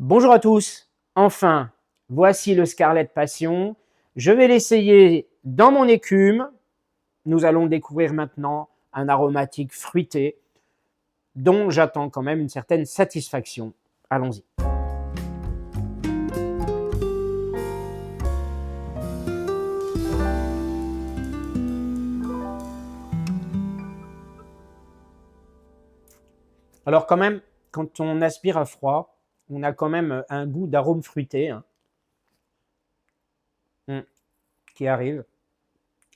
Bonjour à tous, enfin, voici le Scarlet Passion. Je vais l'essayer dans mon écume. Nous allons découvrir maintenant un aromatique fruité dont j'attends quand même une certaine satisfaction. Allons-y. Alors quand même, quand on aspire à froid, on a quand même un goût d'arôme fruité qui arrive.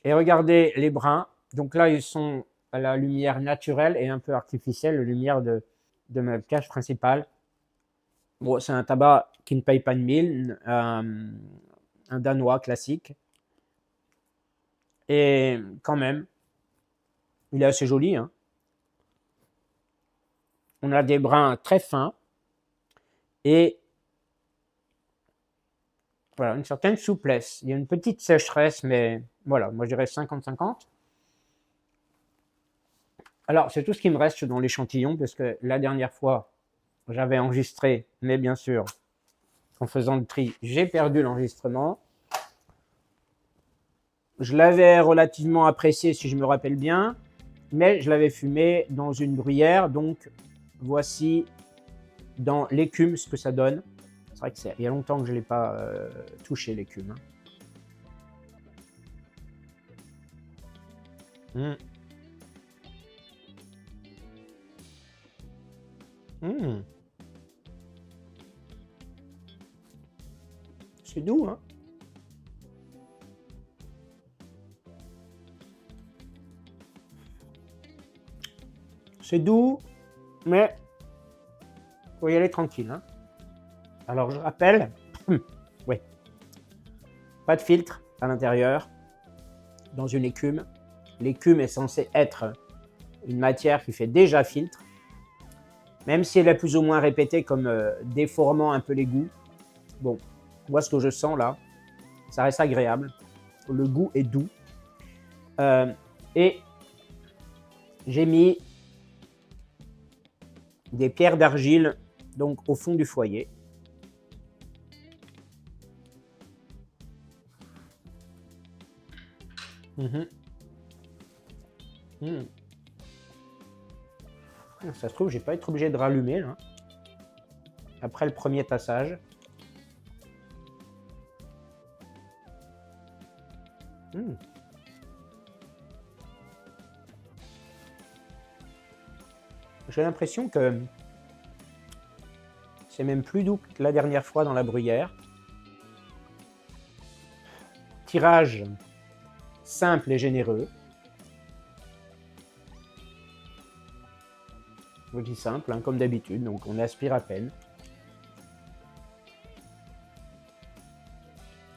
Et regardez les brins. Donc là, ils sont à la lumière naturelle et un peu artificielle, la lumière de ma cage principale. Bon, c'est un tabac qui ne paye pas de mille, un danois classique. Et quand même, il est assez joli. Hein. On a des brins très fins et voilà, une certaine souplesse. Il y a une petite sécheresse, mais voilà, moi je dirais 50-50. Alors, c'est tout ce qui me reste dans l'échantillon, parce que la dernière fois, j'avais enregistré, mais bien sûr, en faisant le tri, j'ai perdu l'enregistrement. Je l'avais relativement apprécié, si je me rappelle bien, mais je l'avais fumé dans une bruyère, donc voici dans l'écume ce que ça donne. C'est vrai qu'il y a longtemps que je ne l'ai pas touché, l'écume. Hein. C'est doux, hein. C'est doux, mais il faut y aller tranquille. Hein. Alors, je rappelle, oui, pas de filtre à l'intérieur, dans une écume. L'écume est censée être une matière qui fait déjà filtre, même si elle est plus ou moins répétée comme déformant un peu les goûts. Bon, moi, ce que je sens là, ça reste agréable. Le goût est doux. Et j'ai mis des pierres d'argile donc au fond du foyer. Ça se trouve, je vais pas être obligé de rallumer là. Après le premier tassage. J'ai l'impression que c'est même plus doux que la dernière fois dans la bruyère. Tirage simple et généreux. Je dis simple, hein, comme d'habitude, donc on aspire à peine.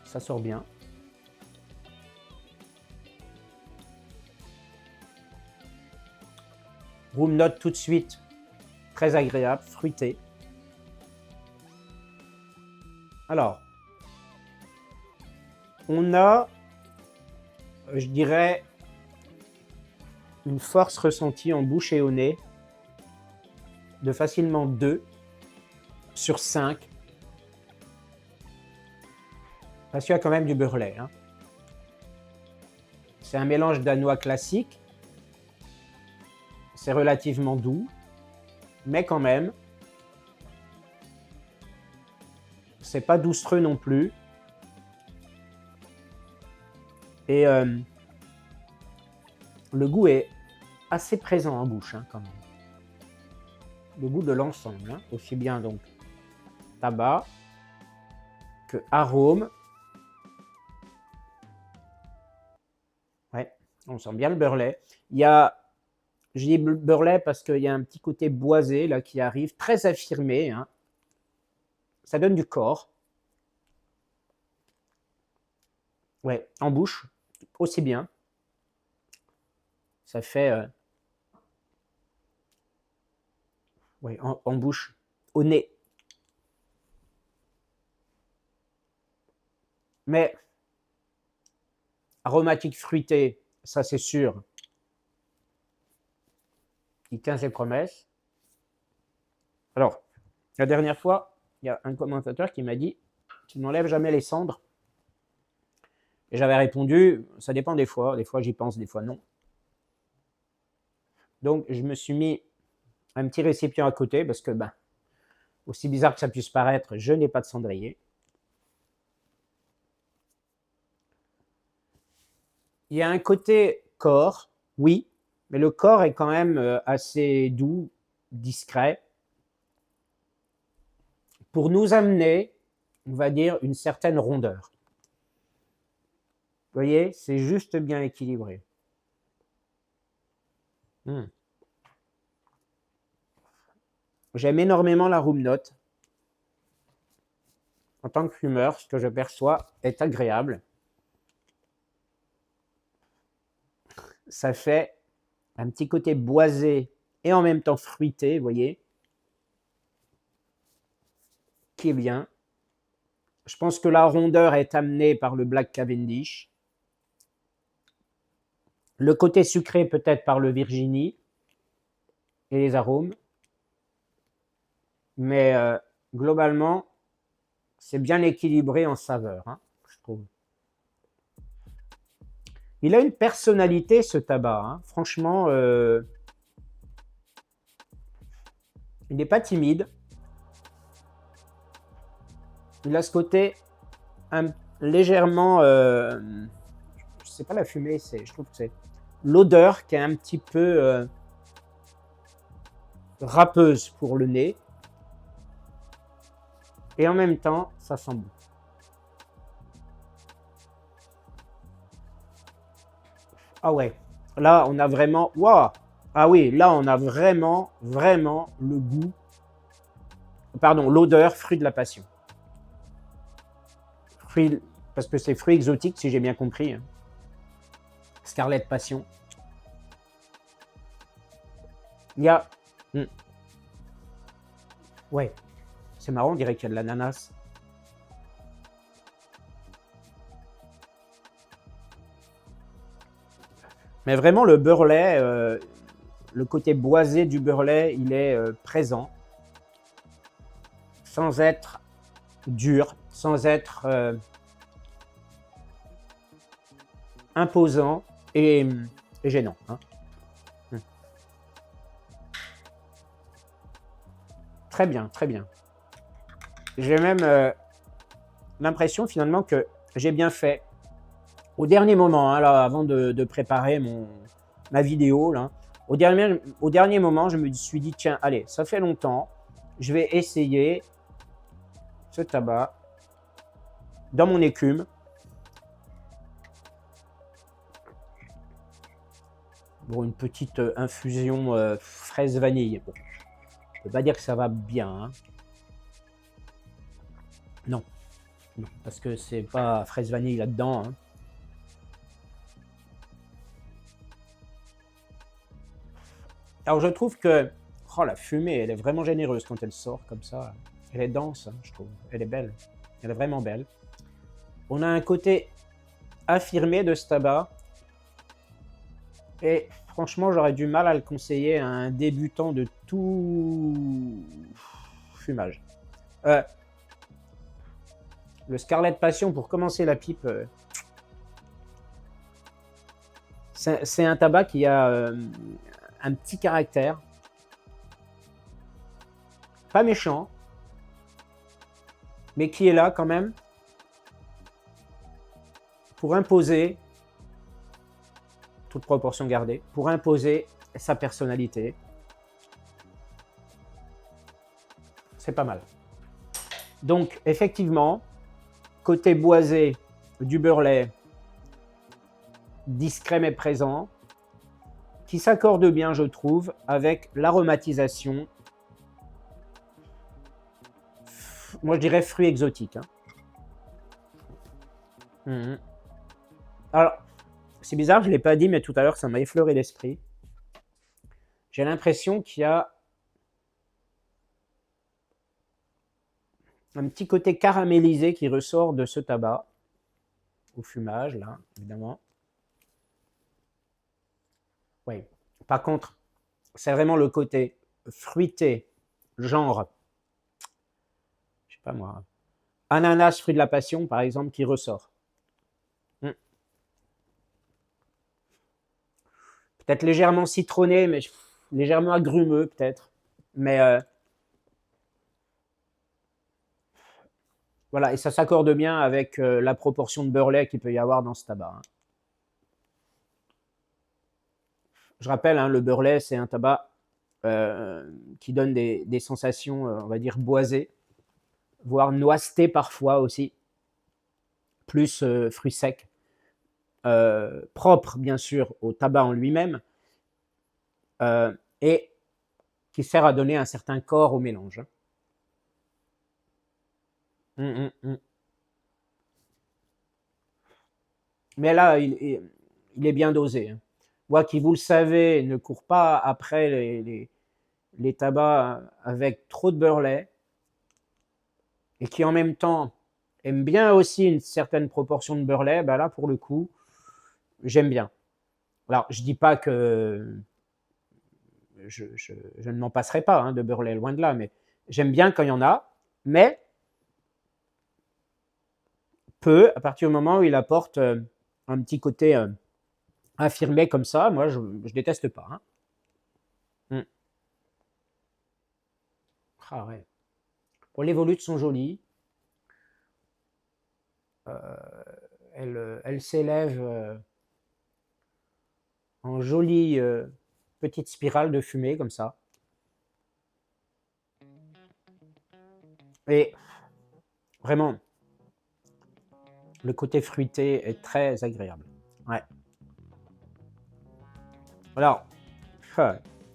Ça sort bien. Room note tout de suite, très agréable, fruité. Alors, on a, je dirais, une force ressentie en bouche et au nez de facilement 2 sur 5. Parce qu'il y a quand même du beurre lait. Hein. C'est un mélange danois classique. C'est relativement doux, mais quand même, c'est pas doucereux non plus. Et le goût est assez présent en bouche, hein, quand même. Le goût de l'ensemble, hein, aussi bien donc tabac que arôme. Ouais, on sent bien le beurre lait. Il y a, je dis beurre lait parce qu'il y a un petit côté boisé là qui arrive, très affirmé. Hein. Ça donne du corps. Ouais, en bouche, aussi bien. Ça fait, ouais, en bouche, au nez. Mais aromatique fruité, ça c'est sûr. Il tient ses promesses. Alors, la dernière fois, il y a un commentateur qui m'a dit « Tu n'enlèves jamais les cendres ?» Et j'avais répondu « Ça dépend des fois j'y pense, des fois non. » Donc je me suis mis un petit récipient à côté parce que, ben, aussi bizarre que ça puisse paraître, je n'ai pas de cendrier. Il y a un côté corps, oui, mais le corps est quand même assez doux, discret, pour nous amener, on va dire, une certaine rondeur. Vous voyez, c'est juste bien équilibré. J'aime énormément la room note. En tant que fumeur, ce que je perçois est agréable. Ça fait un petit côté boisé et en même temps fruité, vous voyez, qui est bien. Je pense que la rondeur est amenée par le Black Cavendish. Le côté sucré peut-être par le Virginie et les arômes. Mais globalement, c'est bien équilibré en saveur, hein, je trouve. Il a une personnalité, ce tabac. Hein. Franchement, il n'est pas timide. Il a ce côté légèrement... c'est pas la fumée, je trouve que c'est l'odeur qui est un petit peu râpeuse pour le nez. Et en même temps, ça sent bon. Ah ouais, là on a vraiment... Waouh. Ah oui, là on a vraiment le goût... Pardon, l'odeur fruit de la passion. Fruit... Parce que c'est fruit exotique, si j'ai bien compris. Scarlet Passion. Il y a... Ouais, c'est marrant, on dirait qu'il y a de l'ananas. Mais vraiment, le beurrelet, le côté boisé du beurrelet, il est présent. Sans être dur, sans être imposant et gênant. Hein. Très bien, très bien. J'ai même l'impression finalement que j'ai bien fait. Au dernier moment, hein, là, avant de préparer ma vidéo, là, au dernier moment, je me suis dit, tiens, allez, ça fait longtemps, je vais essayer ce tabac dans mon écume. Bon, une petite infusion fraise vanille. Bon, je ne peux pas dire que ça va bien. Hein. Non. Non, parce que c'est pas fraise vanille là-dedans. Hein. Alors je trouve que la fumée, elle est vraiment généreuse quand elle sort comme ça. Elle est dense, hein, je trouve. Elle est belle. Elle est vraiment belle. On a un côté affirmé de ce tabac. Et franchement, j'aurais du mal à le conseiller à un débutant de tout fumage. Le Scarlet Passion, pour commencer la pipe, c'est un tabac qui a un petit caractère. Pas méchant, mais qui est là quand même pour imposer, toute proportion gardée, pour imposer sa personnalité. C'est pas mal. Donc, effectivement, côté boisé du beurrelet, discret mais présent, qui s'accorde bien, je trouve, avec l'aromatisation. Moi, je dirais fruits exotiques. Hein. Alors, c'est bizarre, je ne l'ai pas dit, mais tout à l'heure, ça m'a effleuré l'esprit. J'ai l'impression qu'il y a un petit côté caramélisé qui ressort de ce tabac, au fumage, là, évidemment. Oui. Par contre, c'est vraiment le côté fruité, genre, sais pas moi, ananas, fruit de la passion, par exemple, qui ressort. Peut-être légèrement citronné, mais légèrement agrumeux, peut-être. Mais voilà, et ça s'accorde bien avec la proportion de beurre lait qu'il peut y avoir dans ce tabac. Hein. Je rappelle, hein, le beurre lait, c'est un tabac qui donne des sensations, on va dire, boisées, voire noisetées parfois aussi, plus fruits secs, propre bien sûr au tabac en lui-même, et qui sert à donner un certain corps au mélange. Mais là, il est bien dosé. Hein. Moi qui, vous le savez, ne cours pas après les tabacs avec trop de beurre lait, et qui en même temps aime bien aussi une certaine proportion de beurre lait, ben là pour le coup, j'aime bien. Alors je dis pas que je ne m'en passerai pas hein, de beurre lait, loin de là, mais j'aime bien quand il y en a, mais peu, à partir du moment où il apporte un petit côté affirmé comme ça, moi je déteste pas. Hein. Ah ouais. Bon, les volutes sont jolies. Elles s'élèvent en jolie petite spirale de fumée comme ça. Et vraiment, le côté fruité est très agréable. Ouais. Alors,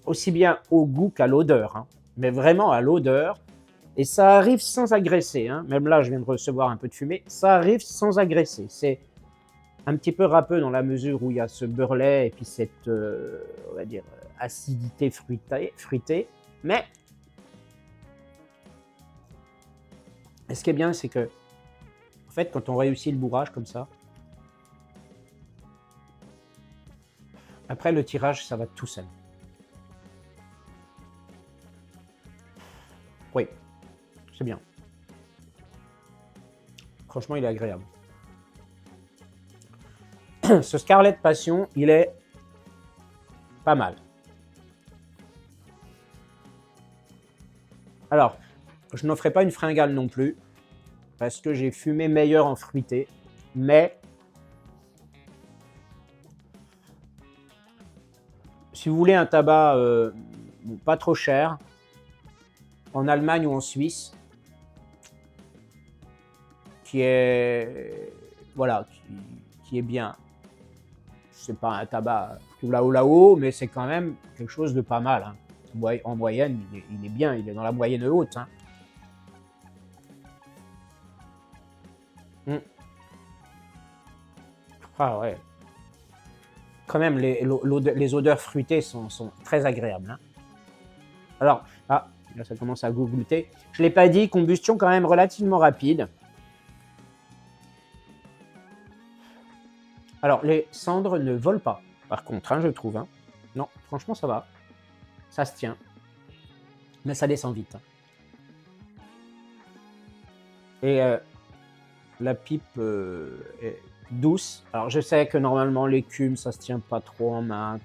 aussi bien au goût qu'à l'odeur, hein, mais vraiment à l'odeur. Et ça arrive sans agresser. Hein. Même là, je viens de recevoir un peu de fumée. Ça arrive sans agresser. C'est un petit peu râpeux dans la mesure où il y a ce beurre lait et puis cette, on va dire, acidité fruitée. Mais ce qui est bien, c'est que, en fait, quand on réussit le bourrage comme ça, après le tirage, ça va tout seul. Oui, c'est bien. Franchement, il est agréable. Ce Scarlet Passion, il est pas mal. Alors, je n'en ferai pas une fringale non plus, parce que j'ai fumé meilleur en fruité, mais si vous voulez un tabac pas trop cher, en Allemagne ou en Suisse, qui est voilà, qui est bien. C'est pas un tabac tout là-haut, mais c'est quand même quelque chose de pas mal. Hein. En moyenne, il est bien, il est dans la moyenne haute. Hein. Ah ouais. Quand même, les odeurs fruitées sont très agréables. Hein. Alors, là ça commence à goûter. Je ne l'ai pas dit, combustion quand même relativement rapide. Alors, les cendres ne volent pas, par contre, hein, je trouve. Hein. Non, franchement, ça va. Ça se tient. Mais ça descend vite. Hein. Et la pipe est douce. Alors, je sais que normalement, l'écume, ça se tient pas trop en main.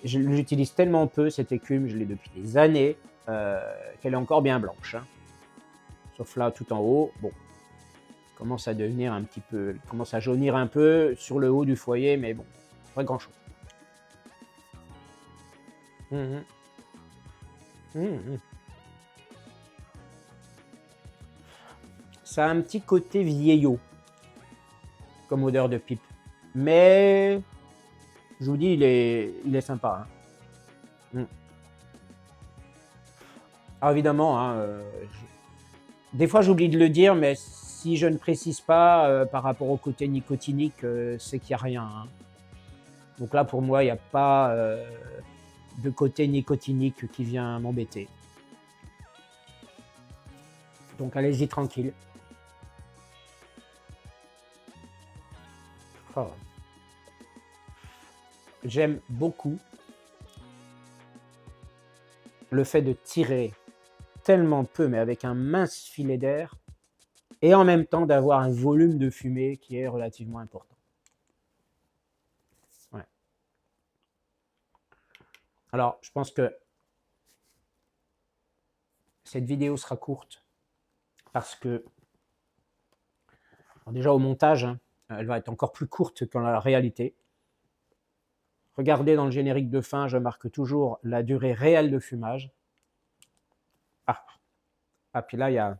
J'utilise tellement peu cette écume, je l'ai depuis des années, qu'elle est encore bien blanche. Hein. Sauf là, tout en haut, bon, commence à devenir un petit peu, commence à jaunir un peu sur le haut du foyer, mais bon, pas grand chose. Ça a un petit côté vieillot, comme odeur de pipe. Mais, je vous dis, il est sympa. Hein. Alors évidemment, hein, des fois j'oublie de le dire, mais si je ne précise pas par rapport au côté nicotinique, c'est qu'il n'y a rien. Hein. Donc là, pour moi, il n'y a pas de côté nicotinique qui vient m'embêter. Donc allez-y tranquille. Oh. J'aime beaucoup le fait de tirer tellement peu, mais avec un mince filet d'air, et en même temps d'avoir un volume de fumée qui est relativement important. Ouais. Alors, je pense que cette vidéo sera courte parce que, déjà au montage, hein, elle va être encore plus courte qu'en la réalité. Regardez dans le générique de fin, je marque toujours la durée réelle de fumage. Ah, puis là, il y a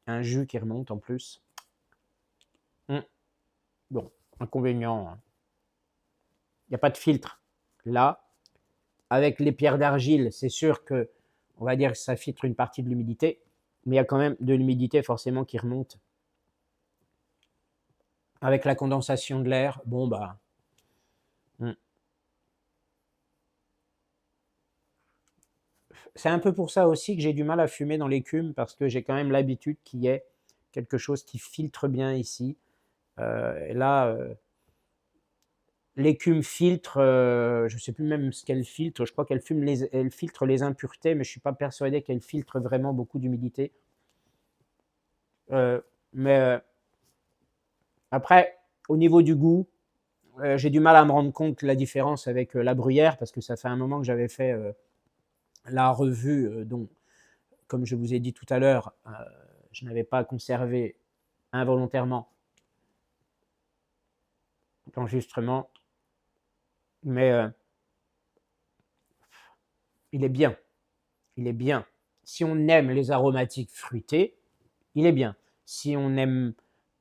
un jus qui remonte en plus. Bon, inconvénient, hein. Il n'y a pas de filtre. Là, avec les pierres d'argile, c'est sûr que, on va dire que ça filtre une partie de l'humidité, mais il y a quand même de l'humidité forcément qui remonte. Avec la condensation de l'air, bon bah... C'est un peu pour ça aussi que j'ai du mal à fumer dans l'écume, parce que j'ai quand même l'habitude qu'il y ait quelque chose qui filtre bien ici. Et là, l'écume filtre, je ne sais plus même ce qu'elle filtre, je crois qu'elle filtre les impuretés, mais je ne suis pas persuadé qu'elle filtre vraiment beaucoup d'humidité. Après, au niveau du goût, j'ai du mal à me rendre compte la différence avec la bruyère, parce que ça fait un moment que j'avais fait la revue, dont, comme je vous ai dit tout à l'heure, je n'avais pas conservé involontairement l'enregistrement, mais il est bien. Il est bien. Si on aime les aromatiques fruités, il est bien. Si on aime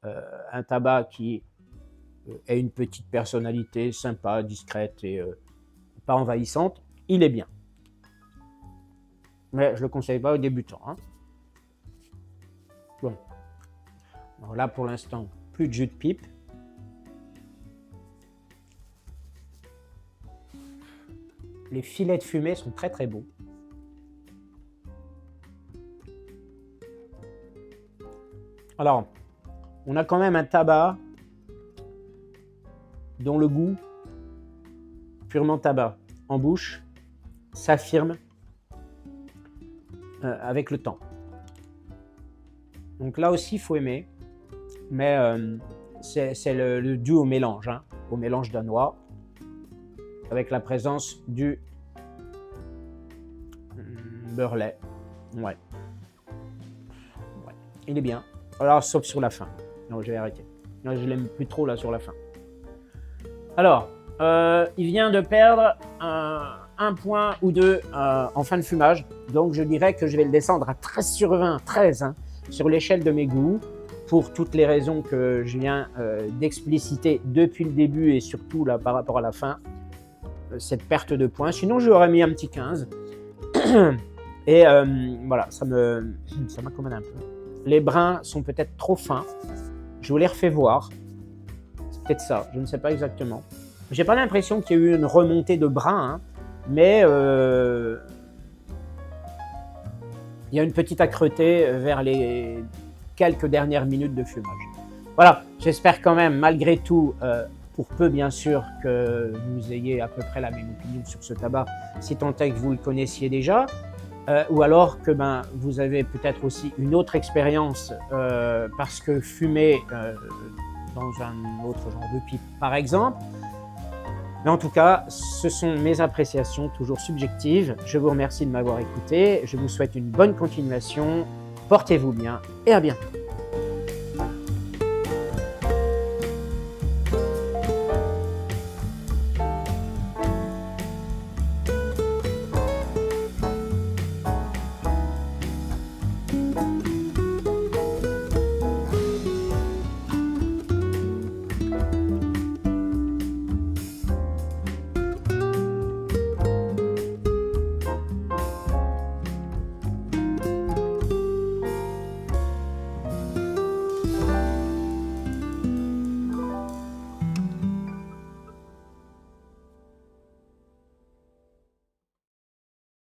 un tabac qui ait une petite personnalité sympa, discrète et pas envahissante, il est bien. Mais je ne le conseille pas aux débutants, hein. Bon. Alors là, pour l'instant, plus de jus de pipe. Les filets de fumée sont très très beaux. Alors, on a quand même un tabac dont le goût, purement tabac, en bouche, s'affirme avec le temps. Donc là aussi, il faut aimer, mais c'est le dû au mélange, hein, au mélange danois, avec la présence du beurre lait. Ouais. Il est bien. Alors, sauf sur la fin. Non, je vais arrêter. Là, je l'aime plus trop là sur la fin. Alors, il vient de perdre un point ou deux en fin de fumage. Donc, je dirais que je vais le descendre à 13 sur 20, 13, hein, sur l'échelle de mes goûts, pour toutes les raisons que je viens d'expliciter depuis le début et surtout là par rapport à la fin, cette perte de points. Sinon, je lui aurais mis un petit 15. Et voilà, ça m'accommode un peu. Les brins sont peut-être trop fins. Je vous les refais voir. C'est peut-être ça, je ne sais pas exactement. J'ai pas l'impression qu'il y ait eu une remontée de brins, hein, mais il y a une petite âcreté vers les quelques dernières minutes de fumage. Voilà, j'espère quand même, malgré tout, pour peu bien sûr que vous ayez à peu près la même opinion sur ce tabac, si tant est que vous le connaissiez déjà, ou alors que vous avez peut-être aussi une autre expérience parce que fumer dans un autre genre de pipe par exemple. Mais en tout cas, ce sont mes appréciations toujours subjectives. Je vous remercie de m'avoir écouté, je vous souhaite une bonne continuation, portez-vous bien et à bientôt.